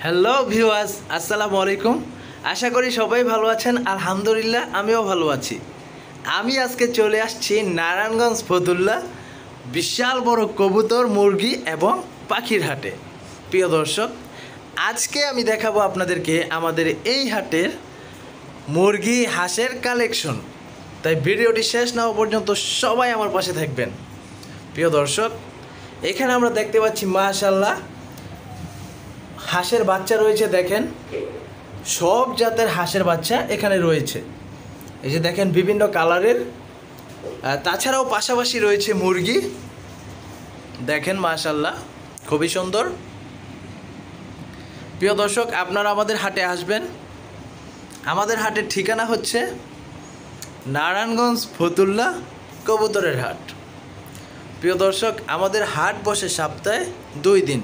Hello viewers, আসসালামু আলাইকুম। আশা করি সবাই ভালো আছেন। আলহামদুলিল্লাহ আমিও ভালো আছি। আমি আজকে চলে আসছি নারায়ণগঞ্জ ফতুল্লা বিশাল বড় কবুতর, মুরগি এবং পাখির হাটে। প্রিয় দর্শক, আজকে আমি দেখাবো আপনাদেরকে আমাদের এই হাটের মুরগি হাঁসের কালেকশন। তাই ভিডিওটি শেষ না হওয়া পর্যন্ত সবাই আমার পাশে থাকবেন। প্রিয় দর্শক, এখানে আমরা দেখতে পাচ্ছি মাশাআল্লাহ হাঁসের বাচ্চা রয়েছে। দেখেন, সব জাতের হাঁসের বাচ্চা এখানে রয়েছে। এই যে দেখেন বিভিন্ন কালারের, তাছাড়াও পাশাপাশি রয়েছে মুরগি। দেখেন মাশাআল্লাহ খুবই সুন্দর। প্রিয় দর্শক, আপনারা আমাদের হাটে আসবেন। আমাদের হাটের ঠিকানা হচ্ছে নারায়ণগঞ্জ ফতুল্লা কবুতরের হাট। প্রিয় দর্শক, আমাদের হাট বসে সপ্তাহে 2 দিন,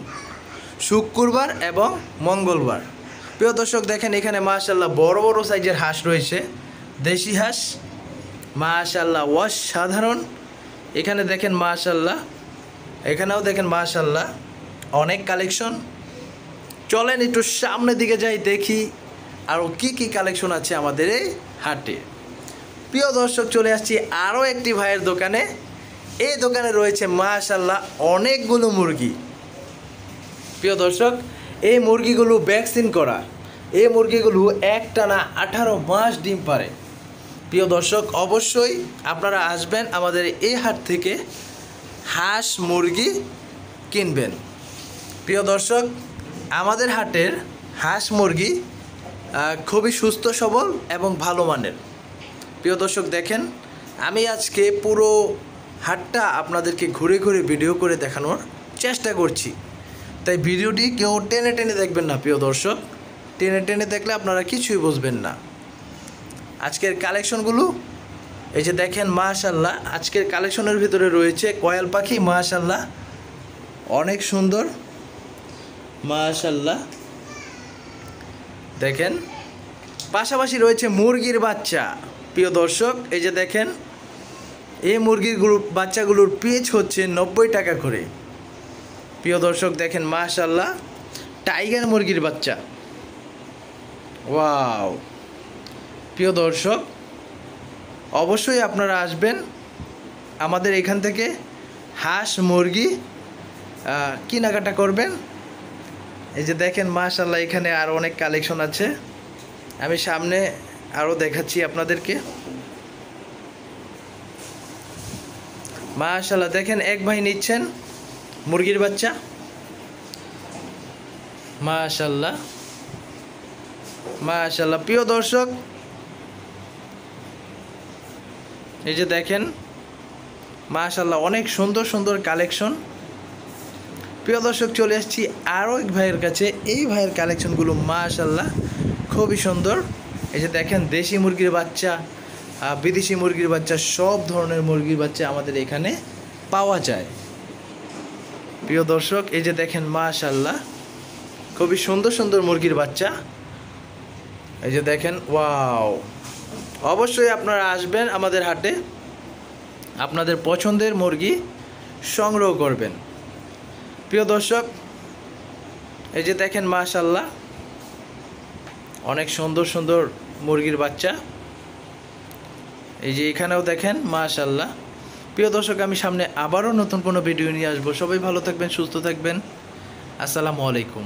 শুক্রবার এবং মঙ্গলবার। প্রিয় দর্শক, দেখেন এখানে মাশাআল্লাহ বড় বড় সাইজের হাঁস রয়েছে, দেশি হাঁস মাশাআল্লাহ অসাধারণ। এখানে দেখেন মাশাআল্লাহ, এখানেও দেখেন মাশাআল্লাহ অনেক কালেকশন। চলেন একটু সামনের দিকে যাই, দেখি আরও কি কি কালেকশন আছে আমাদের এই হাটে। প্রিয় দর্শক, চলে আসছি আরও একটি ভাইয়ের দোকানে। এই দোকানে রয়েছে মাশাআল্লাহ অনেকগুলো মুরগি। প্রিয় দর্শক, এই মুরগিগুলো ভ্যাকসিন করা। এই মুরগিগুলো একটানা 18 মাস ডিম পারে। প্রিয় দর্শক, অবশ্যই আপনারা আসবেন আমাদের এই হাট থেকে হাঁস মুরগি কিনবেন। প্রিয় দর্শক, আমাদের হাটের হাঁস মুরগি খুবই সুস্থ সবল এবং ভালো মানের। প্রিয় দর্শক, দেখেন আমি আজকে পুরো হাটটা আপনাদেরকে ঘুরে ঘুরে ভিডিও করে দেখানোর চেষ্টা করছি। তাই ভিডিওটি কেউ টেনে টেনে দেখবেন না। প্রিয় দর্শক, টেনে টেনে দেখলে আপনারা কিছুই বুঝবেন না। আজকের কালেকশনগুলো এই যে দেখেন মাশাআল্লাহ, আজকের কালেকশনের ভিতরে রয়েছে কয়াল পাখি। মাশাআল্লাহ অনেক সুন্দর মাশাআল্লাহ। দেখেন পাশাপাশি রয়েছে মুরগির বাচ্চা। প্রিয় দর্শক, এই যে দেখেন এই মুরগির বাচ্চাগুলোর পিস হচ্ছে 90 টাকা করে। প্রিয় দর্শক, দেখেন মাশাআল্লাহ টাইগার মুরগির বাচ্চা, ওয়াও। প্রিয় দর্শক, অবশ্যই আপনারা আসবেন আমাদের এখান থেকে হাঁস মুরগি কেনাকাটা করবেন। এই যে দেখেন মাশাআল্লাহ এখানে আরও অনেক কালেকশন আছে, আমি সামনে আরও দেখাচ্ছি আপনাদেরকে। মাশাআল্লাহ দেখেন এক ভাই নিচ্ছেন মুরগির বাচ্চা। মাশাআল্লাহ মাশাআল্লাহ। প্রিয় দর্শক, এই যে দেখেন মাশাআল্লাহ অনেক সুন্দর সুন্দর কালেকশন। প্রিয় দর্শক, চলে আসছি আরও এক ভাইয়ের কাছে। এই ভাইয়ের কালেকশনগুলো মাশাআল্লাহ খুবই সুন্দর। এই যে দেখেন দেশি মুরগির বাচ্চা, বিদেশি মুরগির বাচ্চা, সব ধরনের মুরগির বাচ্চা আমাদের এখানে পাওয়া যায়। প্রিয় দর্শক, এই যে দেখেন মাশাআল্লাহ খুবই সুন্দর সুন্দর মুরগির বাচ্চা। এই যে দেখেন, ওয়াও। অবশ্যই আপনারা আসবেন আমাদের হাটে, আপনাদের পছন্দের মুরগি সংগ্রহ করবেন। প্রিয় দর্শক, এই যে দেখেন মাশাআল্লাহ অনেক সুন্দর সুন্দর মুরগির বাচ্চা। এই যে এখানেও দেখেন মাশাআল্লাহ। প্রিয় দর্শক, আমি সামনে আবারও নতুন কোনো ভিডিও নিয়ে আসবো। সবাই ভালো থাকবেন, সুস্থ থাকবেন। আসসালামু আলাইকুম।